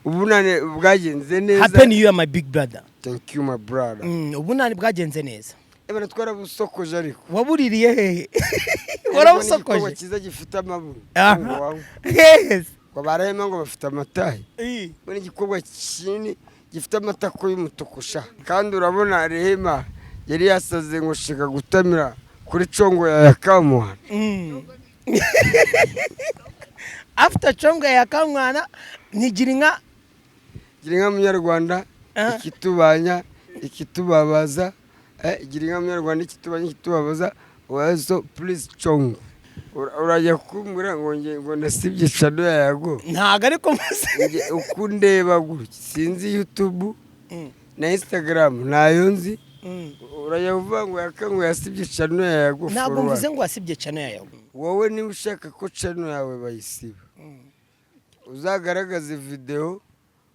ubunane bwagenze neza. Happy New Year my big brother. Thank you my brother. Ubunane bwagenze neza. Ebana twarabusokoje ariko. Wabuririye hehe? Warabusokoje. Ko kiza gifite amabuno. Yes. Ko barahema ngo bafite amatayi. Bone igikobwa kinini gifite amatako y'umutukusha. Kandi urabona rehema yari yasaze ngo shika gutamira kuri cyangwa ya Yaka Mwana. After cyangwa ya Yaka Mwana nigirinka Munyarwanda ikitubanya ikitubabaza girinka Munyarwanda ikitubanya ikitubabaza wazo please cyangwa urajya kumbura ngo nasibye channel yago ntago ariko ukundeba gutya sinzi YouTube na Instagram nayo nzi urajya uvuga ngo Yaka yasibye channel yago ntabwo mvuze ngo wasibye channel yago wowe niba ushaka ko channel yawe bayisiba uzagaragaza video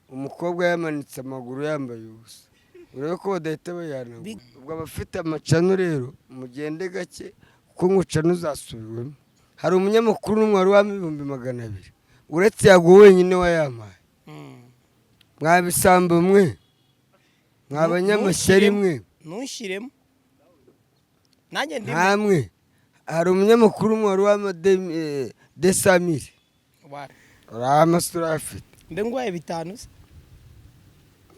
umukobwa yamanitse amaguru yambaye ubusa urebe ko badahita bayana ubwo abafite amacano rero mugende gake kuko ngucano uzasubiwemo hari umunyamakuru n'umwe wari w'ibihumbi 200 uretse yago wenyine wayamaye mwa BISAMBO mwe mwa Abanyamashyari mwe ntushiremo nanjye ndi hamwe hari umunyamakuru umwe wari w'amademi desamire uramasura afite mbe ngwaye 5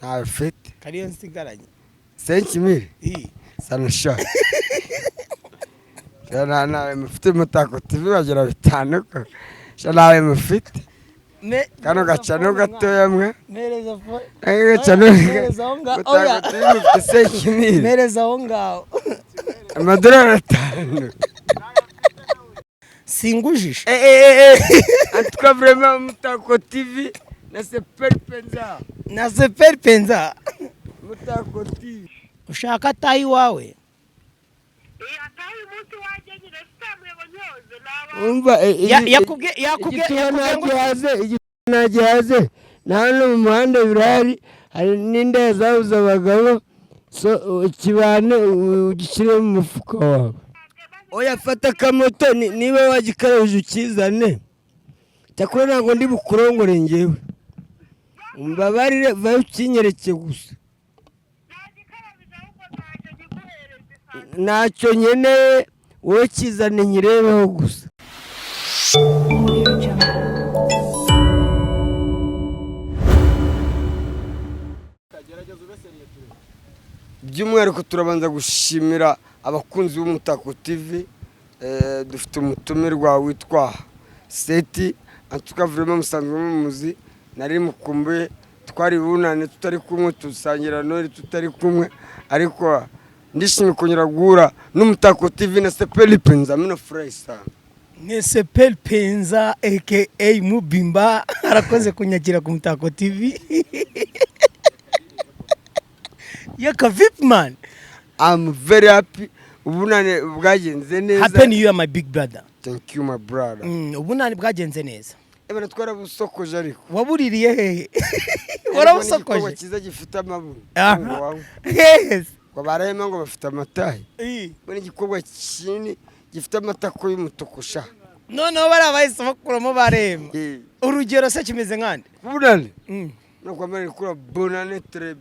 afite kariyo nsigaranye 5000 sana sha nawe mufite Mutako TV bagera 5 ko nawe mufite kano gacano gatoya mwe mereza fo gacano Mutako TV mufite 5000 mereza aho ngaho amadolari 5 singujisha antuka vraiment Mutako TV na seperi penza Mutako TV ushaka tayi wawe umva yakubwiye nagihaze na hano mu muhanda birahari hari n'indaya zabuze abagabo so kibane ugishyire mu mufuka wawe oya fata akamoto niba wagikarabije ukizane cyakora ntabwo ndi bukurongore ngewe umbabarire vayo ukinyereke gusa ntacyo nkeneye wowe kizane nyirebeho gusa by'umwihariko turabanza gushimira abakunzi b'Umutako TV dufite umutumirwa witwa Seti antuka vraiment musanzwe mumuzi nari mukumbuye twari bunane tutari kumwe tusangira nori tutari kumwe ariko ndishimye kunyura guhura n'Umutako TV na sepeli penza mino furahi sana ne sepeli penza aka Mubimba arakoze kunyagira ku Mutako TV Yaka VIP man I'm very happy ubunane bwagenze neza Happy New Year my big brother. Thank you my brother. Ubunane bwagenze neza ebana twarabusokoje ariko wabuririye hehe warabusokoje ko kiza gifite amabuno yes ko barahema ngo bafite amatayi bone igikobwa kinini gifite amatako y'umutukusha noneho barabayise bakuramo barema urugero se kimeze nkande ubunane no kwamara kuri bonane très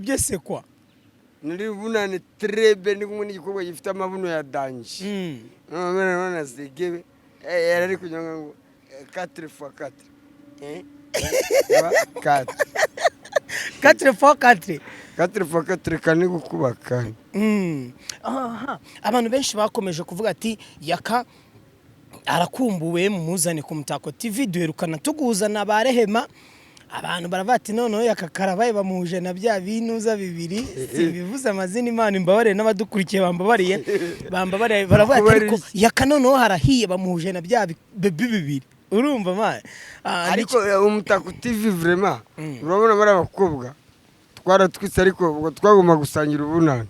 bien c'est quoi nuri bunane très bien ni kumwe n'igikobwa gifite amabuno ya danje none zigebe yarari kunyanga ngo 4x4 4x4 kani gukubaka abantu benshi bakomeje kuvuga ati Yaka arakumbuwe muzane ku Mutako TV duherukana tuguzana barehema abantu baravati none Yaka karabaye bamuhuje na bya binuza bibiri bivuze amazina Imana imbabare n'abadukurikiye bambabariye baravati ariko Yaka none harahiye bamuhuje na bya bibiri urumva man ariko Umutako TV vraiment urabona bari abakobwa twaratwise ariko ubwo twagomba gusangira ubunane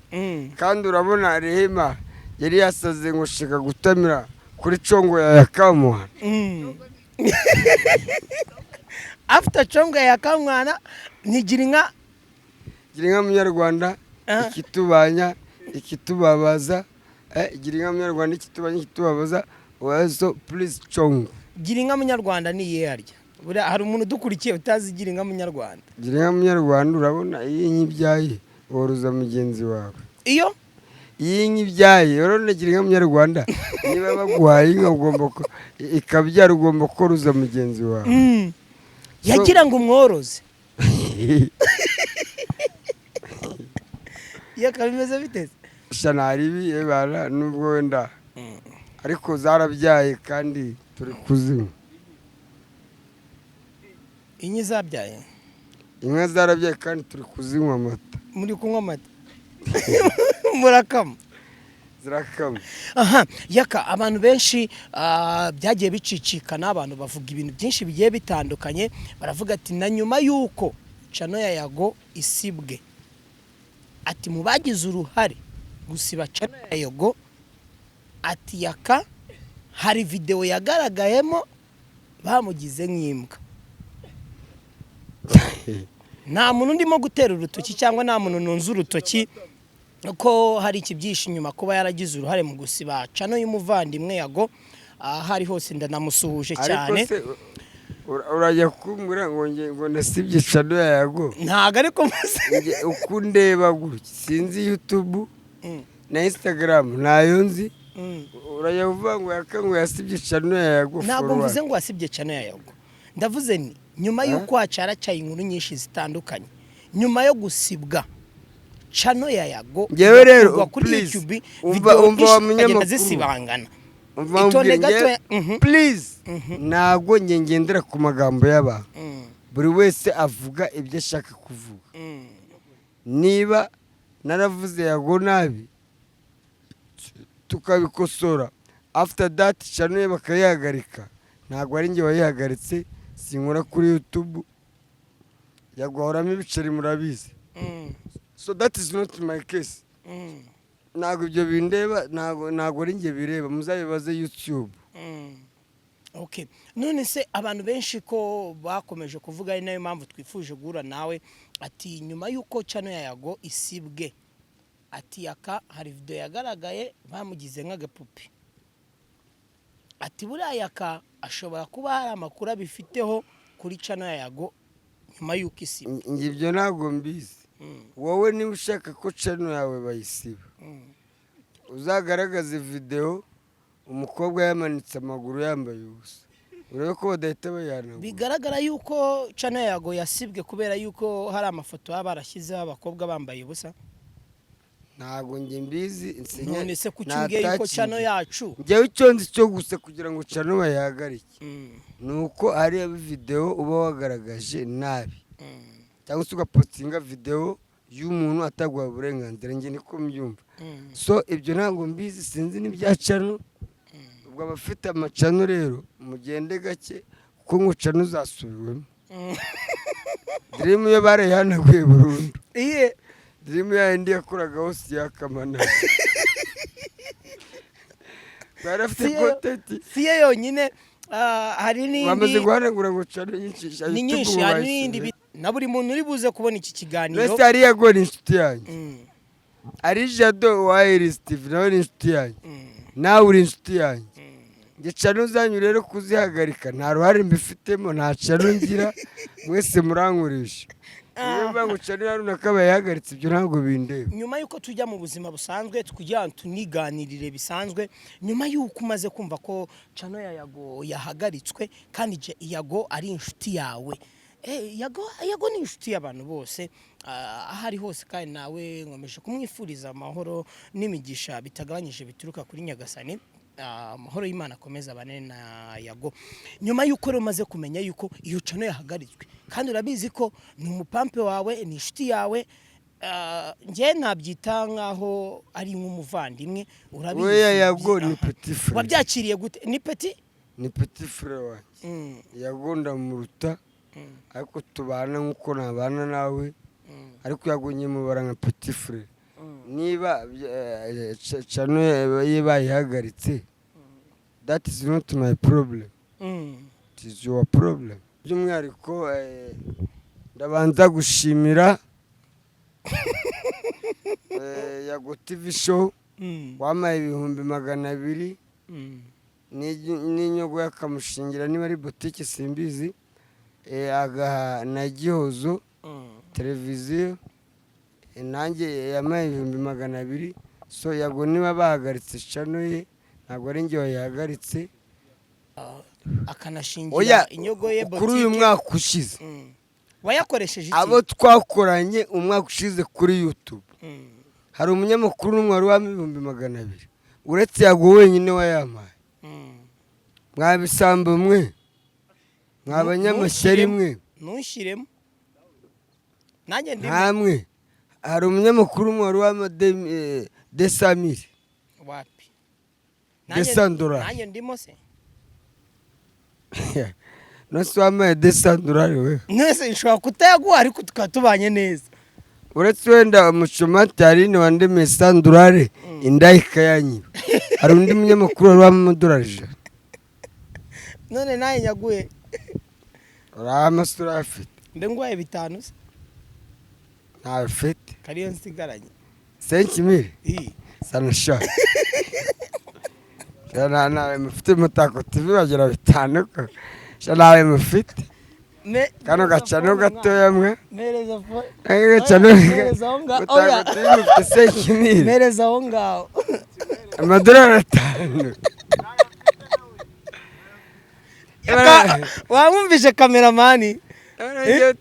kandi urabona rehema yari yasaze ngo shika gutamira kuri cyangwa ya Yaka Mwana after cyangwa ya Yaka Mwana nigirinka Munyarwanda ikitubanya ikitubabaza girinka Munyarwanda ikitubanya ikitubabaza wazo please cyangwa girinka Munyarwanda ni ye harya buriya hari umuntu udukurikiye utazigira inka munyarwanda. gira inka munyarwanda, urabona iyo inka ibyaye woroza mugenzi wawe. Iyo inka ibyaye urabona, gira inka munyarwanda, niba baguhaye inka ugomba ikabyara, ugomba koroza mugenzi wawe. yagira ngo umworoze. Yaka bimeze biteze shanari bibara nubwo wenda ariko zarabyaye kandi turi kuzinywa. inyi zabyaye, inka zarabyaye kandi turi kuzinywa amata. muri kunywa amata murakama zirakama. aha. Yaka abantu benshi byagiye bicicikana, abantu bavuga ibintu byinshi bigiye bitandukanye, baravuga ati na nyuma y'uko cano ya Yago isibwe, ati mu bagize uruhare gusiba cano ya Yago, ati Yaka hari video yagaragayemo bamugize nk'imbwa. Nta muntu ndimo gutera urutoki cyangwa nta muntu nunze urutoki ko hari ikibyisha inyuma kuba yaragize uruhare mu gusiba cano y'umuvandimwe Yago. Hari hose ndanamusuhuje cyane. urajya kumbura ngo nasibye cano ya Yago. Ntago ariko uko ndeba gutya sinzi YouTube na Instagram nayo nzi. urajya uvuga ngo Yaka ngo yasibye cano ya Yago. Ntabwo mvuze ngo wasibye cano ya Yago, ndavuze ni nyuma y'uko hacaracaye inkuru nyinshi zitandukanye, nyuma yo gusibwa cano ya Yago ngewe rero kuri please YouTube umva abanyamakuru zisibangana. Itonde gato please ntago ngendera ku magambo y'abantu. buri wese avuga ibyo ashaka kuvuga. niba naravuze Yago nabi tukabikosora, after that cano ye bakayihagarika, ntabwo ari njye wayihagaritse, sinkora kuri YouTube. Yago ahoramo ibiceri murabizi. So that is not my case. Ntabwo ibyo bindeba, ntabwo ari njye bireba, muzabibaze YouTube. Okay, none se abantu benshi ko bakomeje kuvuga, ari nayo mpamvu twifuje guhura nawe, ati nyuma y'uko cano ya Yago isibwe, ati Yaka hari video yagaragaye bamugize nk'agapupi. Ati buriya Yaka ashobora kuba hari amakuru abifiteho kuri cano ya Yago nyuma y'uko isibwe. Ngibyo ntabwo mbizi. Wowe niba ushaka ko cano yawe bayisiba, uzagaragaze video umukobwa yamanitse amaguru yambaye ubusa, urebe ko badahita bayanagura. Bigaragara yuko cano ya Yago yasibwe kubera yuko hari amafoto baba barashyizeho abakobwa bambaye ubusa. Ntabwo njye mbizi. None se kucyumbwiye yuko cano yacu njyewe icyo nzi cyo gusa kugira ngo cano bayihagarike nuko ari video uba wagaragaje nabi, cyangwa se ugapostinga video y'umuntu ataguha uburenganzira. Njye niko mbyumva. So ibyo ntabwo mbizi, sinzi n'ibya cano. ubwo abafite amacano rero mugende gake kuko ngo cano uzasubiwemo. Dream yo barayihanaguye burundu. Dream ya indi yakoraga hose yakamana. Barafite content. Siye yonyine hari n'indi bamaze guhanagura ngo cano nyinshi. Ni nyinshi, hari n'indi na buri muntu uri buze kubona iki kiganiro. Rest ari Yago ni inshuti yanjye. Ari Jado wa Steve nawe ni inshuti yanjye. Nawe uri inshuti yanjye. Nge cano zanyu rero kuzihagarika nta ruhare mbifitemo, nta cano ngira, mwese murankurisha. Niba ngo cano ya runaka bayihagaritse ibyo ntabwo bindeba. Nyuma y'uko tujya mu buzima busanzwe kugira ngo tuniganirire bisanzwe, nyuma y'uko umaze kumva ko cano ya Yago yahagaritswe kandi Yago ari inshuti yawe, Yago ni inshuti y'abantu bose ahari hose, kandi nawe nkomeje kumwifuriza amahoro n'imigisha bitagabanyije bituruka kuri Nyagasani. Amahoro y'Imana akomeza abane na Yago. Nyuma y'uko rero umaze kumenya yuko iyo cano yahagaritswe kandi urabizi ko ni umupampe wawe, ni inshuti yawe, njye nabyita nkaho ari nk'umuvandimwe, urabizi. We Yago ni petit frère. Wabyakiriye gute? Ni petit? Ni petit frère wanjye. Yago ndamuruta ariko tubana nkuko nabana nawe, ariko Yago nyemubara nka petit frère. Niba cano ye bayihagaritse, that is not my problem. It is your problem. By'umwihariko ndabanza gushimira Yago TV show wamaye 200,000 n'inyogo y'akamushingira, niba ari boutique simbizi. agaha na Gihozo televiziyo nanjye yamaye 200,000 so yago niba bahagaritse chano ye ntabwo ari njye wayahagaritse akanashingira inyogo ye kuri uyu mwaka ushize wayakoresheje iki abo twakoranye umwaka ushize kuri YouTube hari umunyamakuru n'umwe wari wampa 200,000 uretse yago wenyine wayamaye mwa BISAMBO mwe mwa Abanyamashyari mwe ntushiremo nanjye ndimo hamwe hari umunyamakuru umwe wari wampa 200,000 wapi $200 nanjye ndimo se nose wamaye $200 we nese nshobora kutayaguha ariko tukatubanye neza uretse wenda umushomati hari ni wandemeye $100 indahika yanyiba hari undi munyamakuru wari wampa $100 none naye nyaguye uramasura afite mbe ngwaye 5 se ntafite kariyo nsigaranye 5,000 sana sha nawe mufite Mutako TV bagira 5 ko sha nawe mufite kano gacano gatoya mwe mereza fo gacano mereza onga Mutako TV mufite 5,000 mereza onga $5 5 wamwumvise kameramani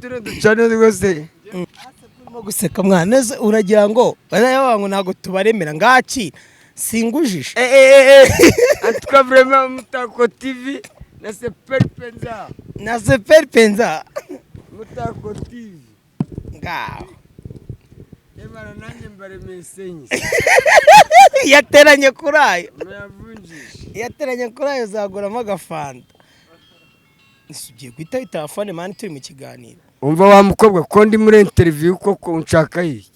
turi ducane rwose turimo guseka mwana neza uragira ngo barayabango ntago tubaremera ngaki singujishe antuka vraiment Mutako TV na super penza Mutako TV ngaho Emara nanjye mbaremeye senyi yateranye kurayo yavunjisha yateranye kurayo zaguramo agafanta isugiye guhita telefone mani turi mu kiganiro umva wa mukobwa ko ndi muri interview koko unshaka iki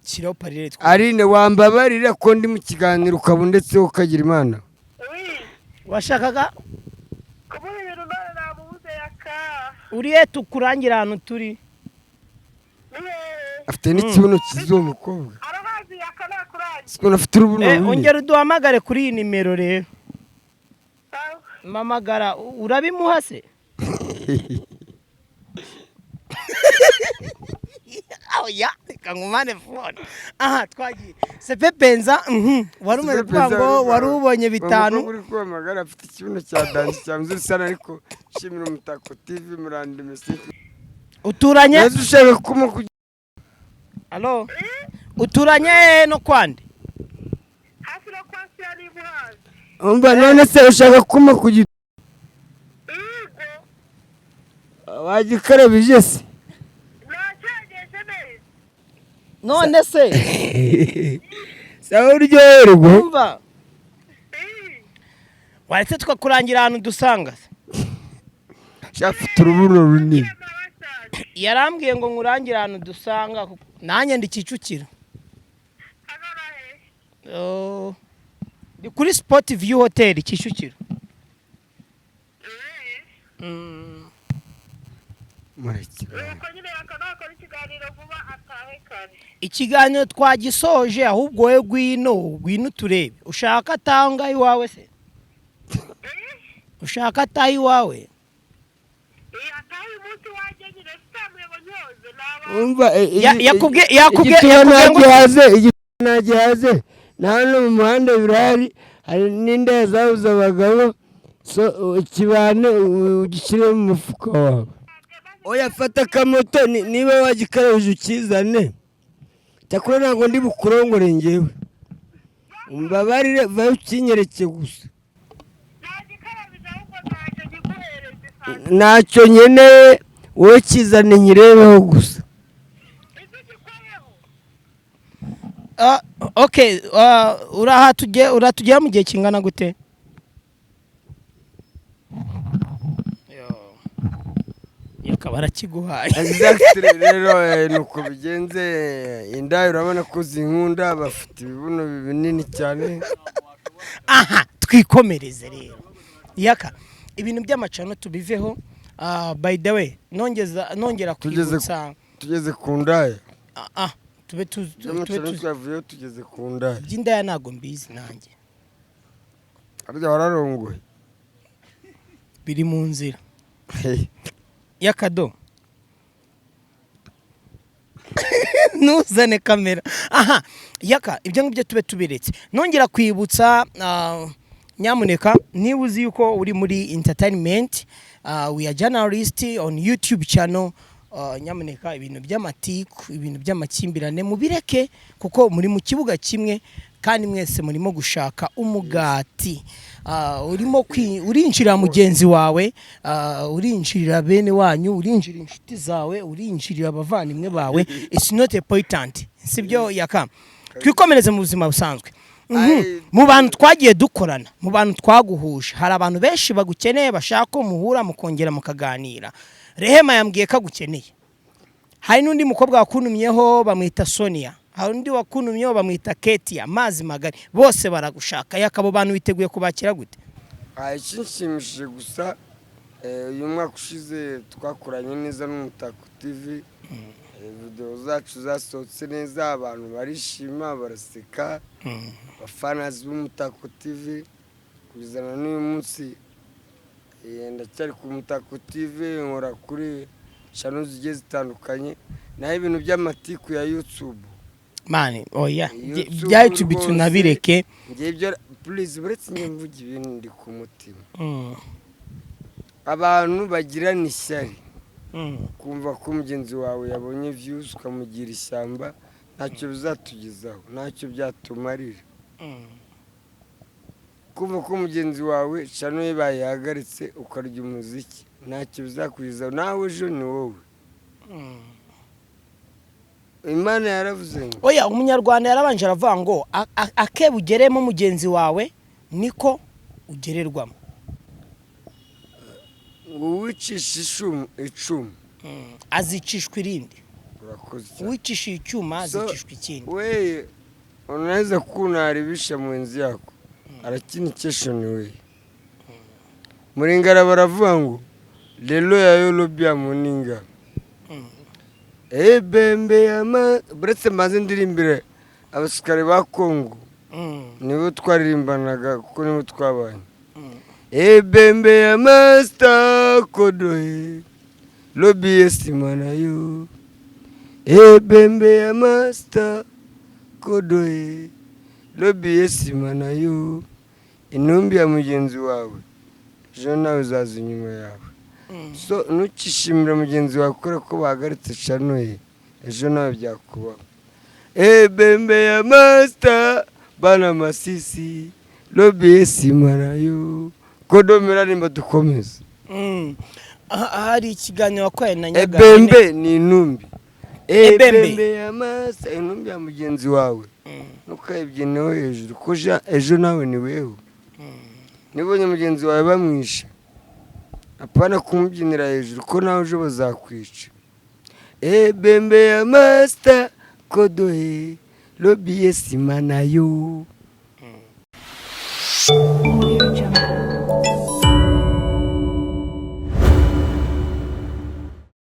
kiraho parire Arine wambabarira ko ndi mu kiganiro ukaba ndetse ukagira Imana washakaga kubuha ibintu none nabuze Yaka uriye tukurangira ahantu turi afite n'ikibuno kizo mukobwa arahazi Yaka nakurangira siko nafite urubuno ongera uduhamagare kuri iyi nimero rero mamagara urabimuha se ya kangumane phone aha twagiye sepe penza wari umeze kwango wari ubonye 5 uri kwamagara afite ikibuno cya dance cyamze sana ariko shimira Mutako TV murandi message uturanye Yesu ushaka kuma allo uturanye no kwande hafi no kwasi ari buhazi umva none se ushaka kuma kugira wagikarabije se nacageshe neza none se sawa uryoherwa umva waretse tukakurangira ahantu dusanga shafite urubuno runini yarambwiye ngo nkurangira ahantu dusanga nanjye ndi Kicukiro ndi kuri Sport View Hotel Kicukiro Mureke uko nyine Yaka nakora ikiganiro vuba atahe kare ikiganiro twagisoje ahubwo we gwino turebe ushaka atanga iwawe se ushaka ataha iwawe atahe umunsi waje nyine sitamwe bonyoze umva yakubwiye nagihaze nano mu muhanda birahari hari n'indaya zabuze abagabo so kibane ugishyire mu mufuka wawe oya fata akamoto niba wagikarabije ukizane cyakora ntabwo ndi bukurongore ngewe umbabarire vayo ukinyereke gusa ntacyo nkeneye wowe kizane nyirebeho gusa okay uratugera mu gihe kingana gute yakaba arakiguhaye exactly rero nuko bigenze inda urabona ko zinkunda bafite ibibuno binini cyane aha twikomereze rero Yaka ibintu by'amacano tubiveho by the way nongera kwibutsa tugeze ku ndaya tugeze ku ndaya by'indaya ntago mbizi nanjye arya wararongoye biri mu nzira Yakado ntuzane kamera. Aha Yaka, ibyo ngibyo tube tubiretse. Nongera kwibutsa nyamuneka niba uzi yuko uri muri entertainment, we are journalist on YouTube channel, nyamuneka ibintu by'amatiku, ibintu by'amakimbirane mubireke kuko muri mu kibuga kimwe kandi mwese murimo gushaka umugati. Urimo urinjira mugenzi wawe, urinjira bene wanyu, urinjira inshuti zawe, urinjira abavandimwe bawe. It's not important. Sibyo Yaka? Twikomereze mu buzima busanzwe. Mu bantu twagiye dukorana, mu bantu twaguhuje, hari abantu benshi bagukeneye bashaka ko muhura mukongera mukaganira. Rehema yambwiye ko agukeneye. Hari n'undi mukobwa wakunumyeho bamwita Sonia. Hari undi wakunumyeho bamwita Ketia, amazi magari. Bose baragushaka. Yakabo bantu witeguye kubakira gute? Ikinshimishije gusa uyu mwaka ushize twakoranye neza n'Umutako TV. Video zacu zasohotse neza, abantu barishima baraseka. Abafanazi b'Umutako TV kugezana n'uyu munsi ndacyari ku Mutako TV, nkora kuri channel zigiye zitandukanye, naho ibintu by'amatiku ya YouTube. Mani, oya, bya YouTube tunabireke. Ngiye byo please buretse nyemvuga ibintu ndi ku mutima. Abantu bagirana ishyari. Kumva ko mugenzi wawe yabonye views ukamugira ishyamba, ntacyo bizatugezaho, ntacyo byatumarira. Kumva ko mugenzi wawe channel ye bayihagaritse ukarya umuziki, ntacyo bizakugezaho, nawe ejo ni wowe. Imana yaravuze ngo oya, umunyarwanda yarabanje aravuga ngo akebugeremo mugenzi wawe niko ugererwamo. ngo wicisha icumu azicishwa irindi. urakoze. Wicisha icyuma azicishwa ikindi. Wewe unaweza kunaribisha mwenzi yako, arakini kesho ni wewe. Muringara baravuga ngo lelo yayo lobya muninga. Bembe ama buretse maze ndirimbire abasikare ba Kongo. Nibo twaririmbanaga kuko nibo twabanye. Bembe ya master kodohe lobi esimana yo. Bembe ya master kodohe lobi esimana yo. Intumbi ya mugenzi wawe ejo nawe uzaza inyuma yawe. So ntukishimira mugenzi wawe kubera ko bahagaritse channel ye, ejo nawe byakubaho. Bembe ya master bana masisi lobi esimana yo. Kodomera nimba dukomeza. Hari ikiganiro wakoye na Nyaga. Bembe ni intumbi. Bembe ya master intumbi ya mugenzi wawe. Ntukayibyineho hejuru ko ejo nawe ni wewe. Nibonye mugenzi wawe bamwisha, apana kumubyinira hejuru ko nawe ejo bazakwica. Bembe ya master kodohe lobi esimana yo.